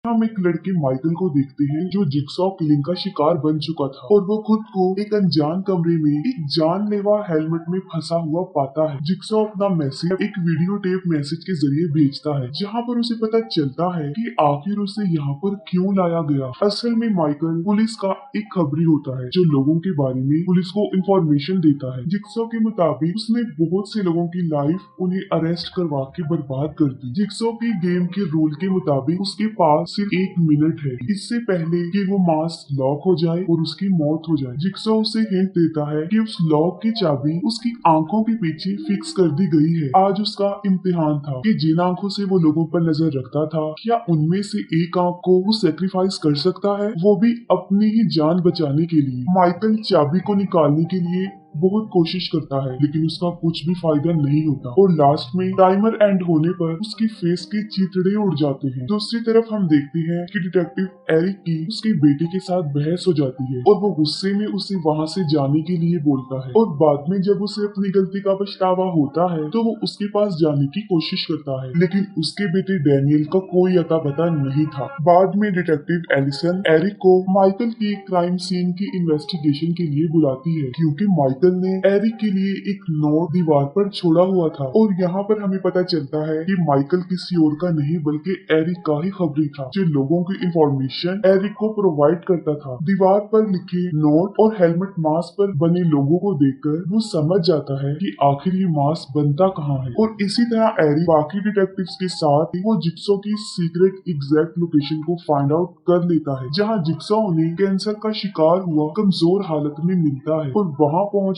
हम एक लड़के माइकल को देखते हैं जो जिगसॉ किलिंग का शिकार बन चुका था और वो खुद को एक अनजान कमरे में एक जानलेवा हेलमेट में फंसा हुआ पाता है। जिगसॉ अपना मैसेज एक वीडियो टेप मैसेज के जरिए भेजता है जहाँ पर उसे पता चलता है कि आखिर उसे यहाँ पर क्यों लाया गया। असल में माइकल पुलिस का एक खबरी होता है जो लोगों के बारे में पुलिस को इंफॉर्मेशन देता है। जिगसॉ के मुताबिक उसने बहुत से लोगों की लाइफ उन्हें अरेस्ट करवा के बर्बाद कर दी। जिगसॉ की गेम के रूल के मुताबिक उसके पास सिर्फ 1 मिनट है इससे पहले कि वो मास्क लॉक हो जाए और उसकी मौत हो जाए। जिगसॉ उसे हिंट देता है कि उस लॉक की चाबी उसकी आंखों के पीछे फिक्स कर दी गई है। आज उसका इम्तिहान था कि जिन आंखों से वो लोगों पर नजर रखता था क्या उनमें से एक आंख को वो सेक्रीफाइस कर सकता है, वो भी अपनी ही जान बचाने के लिए। माइकल चाबी को निकालने के लिए बहुत कोशिश करता है लेकिन उसका कुछ भी फायदा नहीं होता और लास्ट में टाइमर एंड होने पर उसकी फेस के चितड़े उड़ जाते हैं। दूसरी तरफ हम देखते हैं कि डिटेक्टिव एरिक की उसके बेटे के साथ बहस हो जाती है और वो गुस्से में उसे वहाँ से जाने के लिए बोलता है और बाद में जब उसे अपनी गलती का पछतावा होता है तो वो उसके पास जाने की कोशिश करता है लेकिन उसके बेटे डैनियल का कोई अता पता नहीं था। बाद में डिटेक्टिव एलिसन एरिक को माइकल की क्राइम सीन की इन्वेस्टिगेशन के लिए बुलाती है क्योंकि माइकल ने एरिक के लिए एक नोट दीवार पर छोड़ा हुआ था और यहाँ पर हमें पता चलता है कि माइकल किसी और का नहीं बल्कि एरिक का ही खबरी था जो लोगों की इंफॉर्मेशन एरिक को प्रोवाइड करता था। दीवार पर लिखे नोट और हेलमेट मास्क पर बने लोगों को देखकर वो समझ जाता है कि आखिर ये मास्क बनता कहाँ है और इसी तरह एरिक बाकी डिटेक्टिव्स के साथ वो जिगसॉ की सीक्रेट एग्जैक्ट लोकेशन को फाइंड आउट कर लेता है जहाँ जिगसॉ उन्हें कैंसर का शिकार हुआ कमजोर हालत में मिलता है और वहाँ पहुंचकर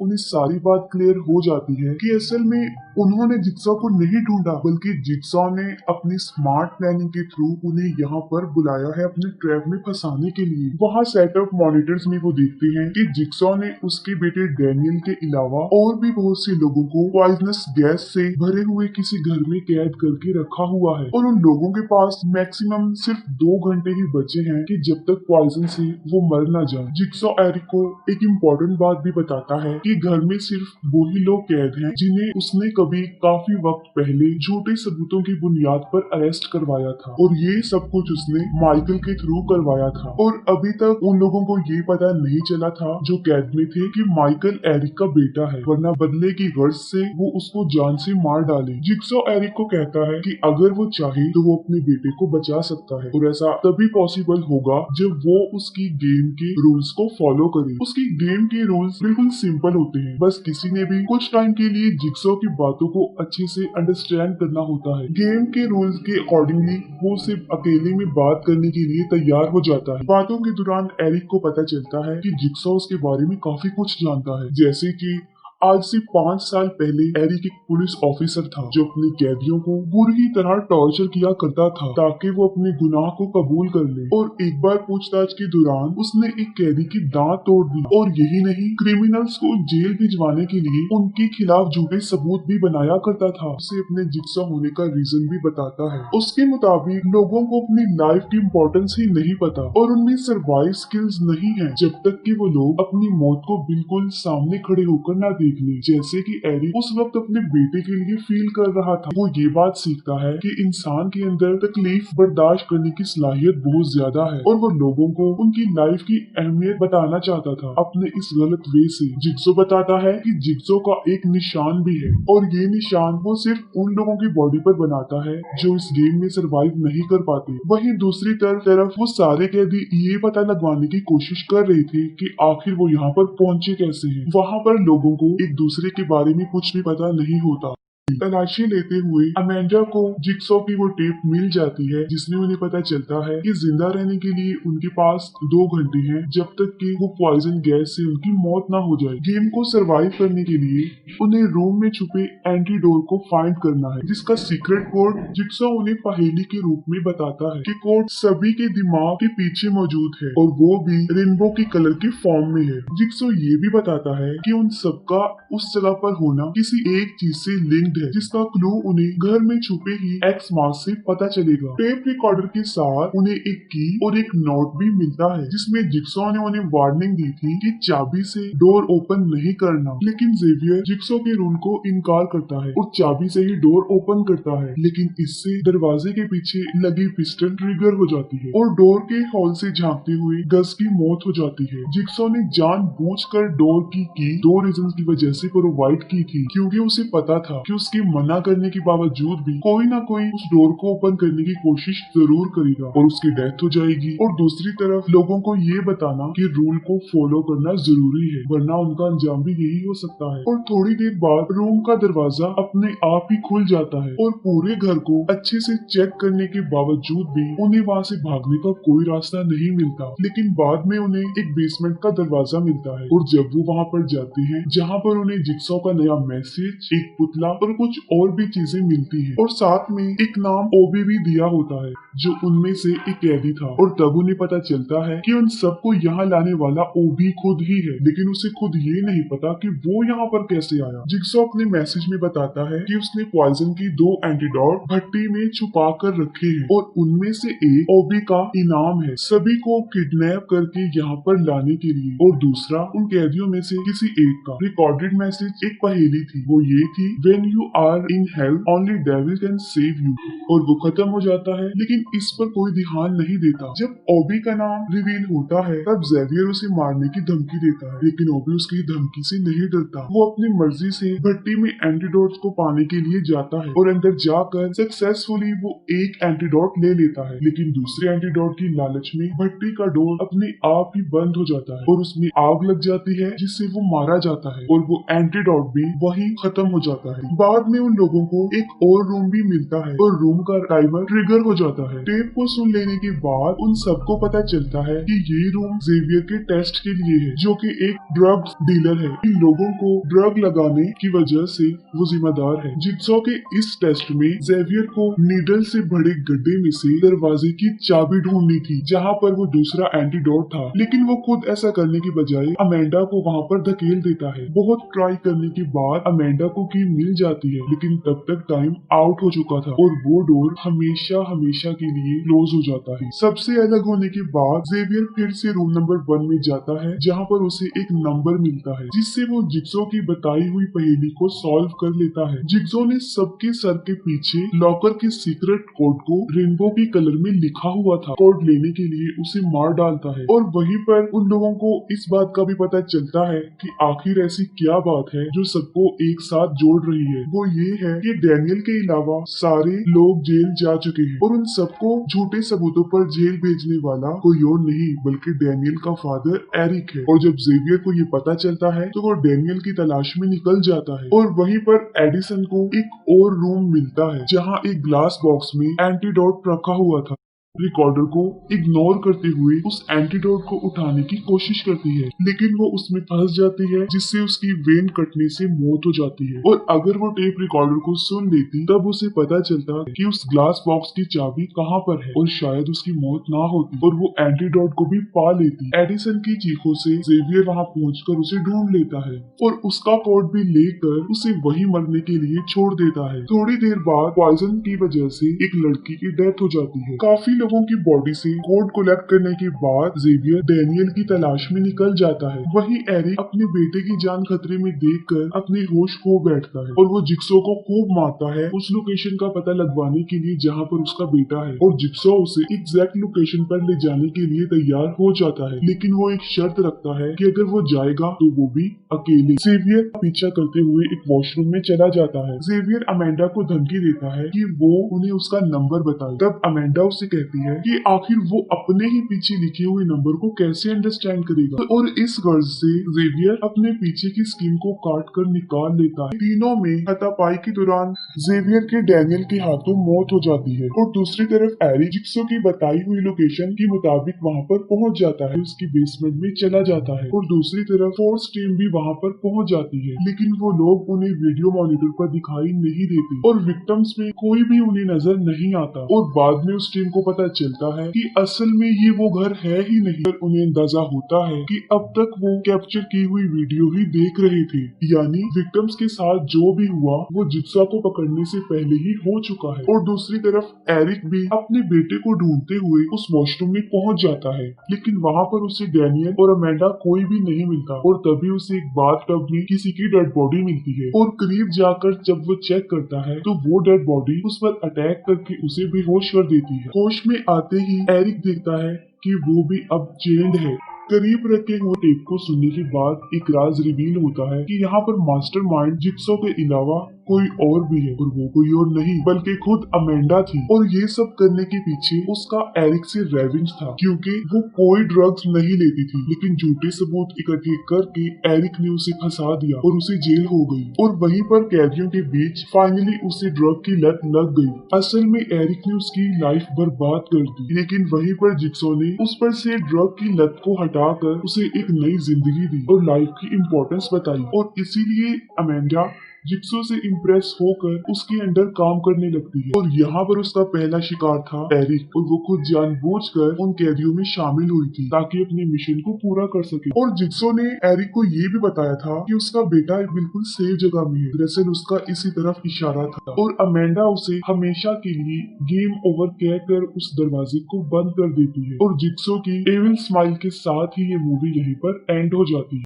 उन्हें सारी बात क्लियर हो जाती है कि असल में उन्होंने जिगसॉ को नहीं ढूंढा बल्कि जिगसॉ ने अपनी स्मार्ट प्लानिंग के थ्रू उन्हें यहाँ पर बुलाया है अपने ट्रैप में फंसाने के लिए। वहाँ सेटअप मॉनिटर्स में वो देखते हैं कि जिगसॉ ने उसके बेटे डैनियल के अलावा और भी बहुत से लोगों को पॉइजनस गैस से भरे हुए किसी घर में कैद करके रखा हुआ है और उन लोगों के पास मैक्सिमम सिर्फ 2 घंटे ही बचे हैं कि जब तक पॉइजन से वो मर न जाए। जिगसॉ एरिक को एक इम्पोर्टेंट बात भी बताता है कि घर में सिर्फ वो ही लोग कैद हैं जिन्हें उसने कभी काफी वक्त पहले झूठे सबूतों की बुनियाद पर अरेस्ट करवाया था और ये सब कुछ उसने माइकल के थ्रू करवाया था और अभी तक उन लोगों को ये पता नहीं चला था जो कैद में थे कि माइकल एरिक का बेटा है, वरना बदले की गर्ज से वो उसको जान से मार डाले। जिगसॉ एरिक को कहता है कि अगर वो चाहे तो वो अपने बेटे को बचा सकता है और ऐसा तभी पॉसिबल होगा जब वो उसकी गेम के रूल्स को फॉलो करे। उसकी गेम के रूल्स बिल्कुल सिंपल होते हैं, बस किसी ने भी कुछ टाइम के लिए जिगसॉ की बातों को अच्छे से अंडरस्टैंड करना होता है। गेम के रूल्स के अकॉर्डिंगली वो सिर्फ अकेले में बात करने के लिए तैयार हो जाता है। बातों के दौरान एरिक को पता चलता है कि जिगसॉ उसके बारे में काफी कुछ जानता है, जैसे कि आज से 5 साल पहले एरिक एक पुलिस ऑफिसर था जो अपने कैदियों को बुरी तरह टॉर्चर किया करता था ताकि वो अपने गुनाह को कबूल कर ले और एक बार पूछताछ के दौरान उसने एक कैदी की दांत तोड़ दी और यही नहीं क्रिमिनल्स को जेल भिजवाने के लिए उनके खिलाफ झूठे सबूत भी बनाया करता था। उसे अपने जिगसॉ होने का रीजन भी बताता है। उसके मुताबिक लोगों को अपनी लाइफ की इम्पोर्टेंस ही नहीं पता और उनमें सर्वाइव स्किल्स नहीं है जब तक कि वो लोग अपनी मौत को बिल्कुल सामने खड़े होकर न देख ले। जैसे कि एरिक उस वक्त अपने बेटे के लिए फील कर रहा था, वो ये बात सीखता है कि इंसान के अंदर तकलीफ बर्दाश्त करने की सलाहियत बहुत ज्यादा है और वो लोगों को उनकी लाइफ की अहमियत बताना चाहता था अपने इस गलत वे से। जिगसॉ बताता है कि जिगसॉ का एक निशान भी है और ये निशान वो सिर्फ उन लोगों की बॉडी पर बनाता है जो इस गेम में सरवाइव नहीं कर पाते। वहीं दूसरी तरफ वो सारे कैदी ये पता लगवाने की कोशिश कर रहे थे कि आखिर वो यहाँ पर पहुंचे कैसे हैं। वहाँ पर लोगों को एक दूसरे के बारे में कुछ भी पता नहीं होता। तलाशी लेते हुए अमेंडा को जिगसॉ की वो टेप मिल जाती है जिसमें उन्हें पता चलता है कि जिंदा रहने के लिए उनके पास 2 घंटे हैं जब तक कि वो पॉइजन गैस से उनकी मौत ना हो जाए। गेम को सरवाइव करने के लिए उन्हें रूम में छुपे एंटीडोर को फाइंड करना है जिसका सीक्रेट कोड जिगसॉ उन्हें पहेली के रूप में बताता है कि कोड सभी के दिमाग के पीछे मौजूद है और वो भी रेनबो की कलर के फॉर्म में है। जिगसॉ ये भी बताता है कि उन सबका उस जगह पर होना किसी एक चीज से लिंक्ड लीड है जिसका क्लू उन्हें घर में छुपे ही एक्स मास्क से पता चलेगा। टेप रिकॉर्डर के साथ उन्हें एक की और एक नोट भी मिलता है जिसमें जिक्सॉ ने उन्हें वार्निंग दी थी कि चाबी से डोर ओपन नहीं करना, लेकिन जेवियर जिक्सॉ के रूल को इनकार करता है और चाबी से ही डोर ओपन करता है। लेकिन इससे दरवाजे के पीछे लगी पिस्टन ट्रिगर हो जाती है और डोर के हॉल से झांकते हुए गस की मौत हो जाती है। जिक्सॉ ने जानबूझकर डोर की दो रीजन की वजह से प्रोवाइड की थी, क्योंकि उसे पता था कि उसके मना करने के बावजूद भी कोई ना कोई उस डोर को ओपन करने की कोशिश जरूर करेगा और उसकी डेथ हो जाएगी। और दूसरी तरफ लोगों को ये बताना कि रूल को फॉलो करना जरूरी है, वरना उनका अंजाम भी यही हो सकता है। और थोड़ी देर बाद रूम का दरवाजा अपने आप ही खुल जाता है और पूरे घर को अच्छे से चेक करने के बावजूद भी उन्हें वहाँ से भागने का कोई रास्ता नहीं मिलता। लेकिन बाद में उन्हें एक बेसमेंट का दरवाजा मिलता है और जब वो वहाँ पर जाते हैं जहाँ पर उन्हें जिक्सॉ का नया मैसेज, एक पुतला और कुछ और भी चीजें मिलती है और साथ में एक नाम ओबी भी दिया होता है जो उनमें से एक कैदी था। और तब उन्हें पता चलता है कि उन सबको यहाँ लाने वाला ओबी खुद ही है, लेकिन उसे खुद ये नहीं पता कि वो यहाँ पर कैसे आया। जिक्सॉ अपने मैसेज में बताता है कि उसने पॉइजन की 2 एंटीडोट भट्टी में छुपा कर रखे हैं और उनमें से एक ओबी का इनाम है सभी को किडनैप करके यहाँ पर लाने के लिए, और दूसरा उन कैदियों में से किसी एक का रिकॉर्डेड मैसेज एक पहेली थी, वो ये थी when you are in hell only devil can save you. और वो खत्म हो जाता है, लेकिन इस पर कोई ध्यान नहीं देता। जब ओबी का नाम रिवील होता है तब जेवियर उसे मारने की धमकी देता है, लेकिन ओबी उसकी धमकी से नहीं डरता। वो अपनी मर्जी से भट्टी में एंटीडोट्स को पाने के लिए जाता है और अंदर जाकर सक्सेसफुली वो एक एंटीडोट ले लेता है, लेकिन दूसरे एंटीडोट की लालच में भट्टी का डोर अपने आप ही बंद हो जाता है और उसमें आग लग जाती है जिससे वो मारा जाता है और वो एंटीडोट भी वहीं खत्म हो जाता है। बाद में उन लोगों को एक और रूम भी मिलता है और रूम का टाइमर ट्रिगर हो जाता है। टेप को सुन लेने के बाद उन सबको पता चलता है कि ये रूम जेवियर के टेस्ट के लिए है, जो कि एक ड्रग डीलर है। इन लोगों को ड्रग लगाने की वजह से वो जिम्मेदार है। जिक्सॉ के इस टेस्ट में जेवियर को नीडल से भरे गड्ढे में से दरवाजे की चाबी ढूंढनी थी जहाँ पर वो दूसरा एंटीडोट था, लेकिन वो खुद ऐसा करने की बजाय अमेंडा को वहाँ पर धकेल देता है। बहुत ट्राई करने के बाद अमेंडा को की मिल जाती है, लेकिन तब तक टाइम आउट हो चुका था और वो डोर हमेशा हमेशा के लिए क्लोज हो जाता है। सबसे अलग होने के बाद जेवियर फिर से रूम नंबर 1 में जाता है जहाँ पर उसे एक नंबर मिलता है जिससे वो जिक्सॉ की बताई हुई पहेली को सॉल्व कर लेता है। जिक्सॉ ने सबके सर के पीछे लॉकर के सीक्रेट कोड को रेनबो के कलर में लिखा हुआ था। कोड लेने के लिए उसे मार डालता है और वहीं पर उन लोगों को इस बात का भी पता चलता है कि आखिर ऐसी क्या बात है जो सबको एक साथ जोड़ रही है। वो ये है कि डैनियल के अलावा सारे लोग जेल जा चुके हैं और उन सबको झूठे सबूतों पर जेल भेजने वाला कोई और नहीं बल्कि डैनियल का फादर एरिक है। और जब जेवियर को ये पता चलता है तो वो डैनियल की तलाश में निकल जाता है और वहीं पर एडिसन को एक और रूम मिलता है जहाँ एक ग्लास बॉक्स में एंटीडोट रखा हुआ था। रिकॉर्डर को इग्नोर करते हुए उस एंटीडोट को उठाने की कोशिश करती है, लेकिन वो उसमें फंस जाती है जिससे उसकी वेन कटने से मौत हो जाती है। और अगर वो टेप रिकॉर्डर को सुन लेती तब उसे पता चलता कि उस ग्लास बॉक्स की चाबी कहाँ पर है और शायद उसकी मौत ना होती और वो एंटीडोट को भी पा लेती। एडिसन की चीखों से जेवियर वहाँ पहुंचकर उसे ढूंढ लेता है और उसका कोड भी लेकर उसे वही मरने के लिए छोड़ देता है। थोड़ी देर बाद पॉइजन की वजह से एक लड़की की डेथ हो जाती है। काफी लोगों की बॉडी से कोड कलेक्ट करने के बाद जेवियर डैनियल की तलाश में निकल जाता है। वहीं एरिक अपने बेटे की जान खतरे में देखकर अपने होश खो बैठता है और वो जिक्सॉ को खूब मारता है उस लोकेशन का पता लगवाने के लिए जहाँ पर उसका बेटा है। और जिक्सॉ उसे एग्जैक्ट लोकेशन पर ले जाने के लिए तैयार हो जाता है, लेकिन वो एक शर्त रखता है कि अगर वो जाएगा तो वो भी अकेले। जेवियर पीछा करते हुए एक वॉशरूम में चला जाता है। जेवियर अमेंडा को धमकी देता है कि वो उन्हें उसका नंबर बताए। तब अमेंडा उसे कहती है कि आखिर वो अपने ही पीछे लिखे हुए नंबर को कैसे अंडरस्टैंड करेगा। और इस गर्ज से जेवियर अपने पीछे की स्किन को काट कर निकाल लेता है। तीनों में हाथापाई के दौरान जेवियर के डैनियल के हाथों मौत हो जाती है और दूसरी तरफ एरिक जिक्सॉ की बताई हुई लोकेशन के मुताबिक वहाँ पर पहुँच जाता है, उसकी बेसमेंट में चला जाता है। और दूसरी तरफ फोर्स टीम भी वहाँ पर पहुँच जाती है, लेकिन वो लोग उन्हें वीडियो मॉनिटर पर दिखाई नहीं देते और विक्टिम्स में कोई भी उन्हें नजर नहीं आता। और बाद में उस टीम को पता चलता है कि असल में ये वो घर है ही नहीं। पर उन्हें अंदाजा होता है कि अब तक वो कैप्चर की हुई वीडियो ही देख रहे थे, यानी विक्टिम्स के साथ जो भी हुआ वो जिक्सा को पकड़ने से पहले ही हो चुका है। और दूसरी तरफ एरिक भी अपने बेटे को ढूंढते हुए उस वॉशरूम में पहुंच जाता है, लेकिन वहाँ पर उसे डैनियल और अमेंडा कोई भी नहीं मिलता। और तभी उसे एक बाथटब में किसी की डेड बॉडी मिलती है और करीब जाकर जब वो चेक करता है तो वो डेड बॉडी उस पर अटैक करके उसे बेहोश कर देती है। होश में आते ही एरिक देखता है कि वो भी अब चेंड है। करीब रखे हुए टेप को सुनने के बाद एक राज रिवील होता है कि यहाँ पर मास्टरमाइंड जिक्सो के अलावा कोई और भी है, और वो कोई और नहीं बल्कि खुद अमेंडा थी। और ये सब करने के पीछे उसका एरिक से रेवेंज था, क्योंकि वो कोई ड्रग्स नहीं लेती थी, लेकिन झूठे सबूत इकट्ठे करके एरिक ने उसे फंसा दिया और उसे जेल हो गई। और वहीं पर कैदियों के बीच फाइनली उसे ड्रग की लत लग गई। असल में एरिक ने उसकी लाइफ बर्बाद कर दी, लेकिन वहीं पर जिक्सो ने उस पर से ड्रग की लत को हटाकर उसे एक नई जिंदगी दी और लाइफ की इम्पोर्टेंस बताई। और इसीलिए अमेंडा जिक्सो से इम्प्रेस होकर उसके अंडर काम करने लगती है। और यहाँ पर उसका पहला शिकार था एरिक, और वो खुद जानबूझकर उन कैदियों में शामिल हुई थी ताकि अपने मिशन को पूरा कर सके। और जिक्सो ने एरिक को ये भी बताया था कि उसका बेटा एक बिल्कुल सेफ जगह में है। दरअसल उसका इसी तरफ इशारा था। और अमेंडा उसे हमेशा के लिए गेम ओवर कहकर उस दरवाजे को बंद कर देती है। और जिक्सो की एविल स्माइल के साथ ही ये मूवी यहीं पर एंड हो जाती है।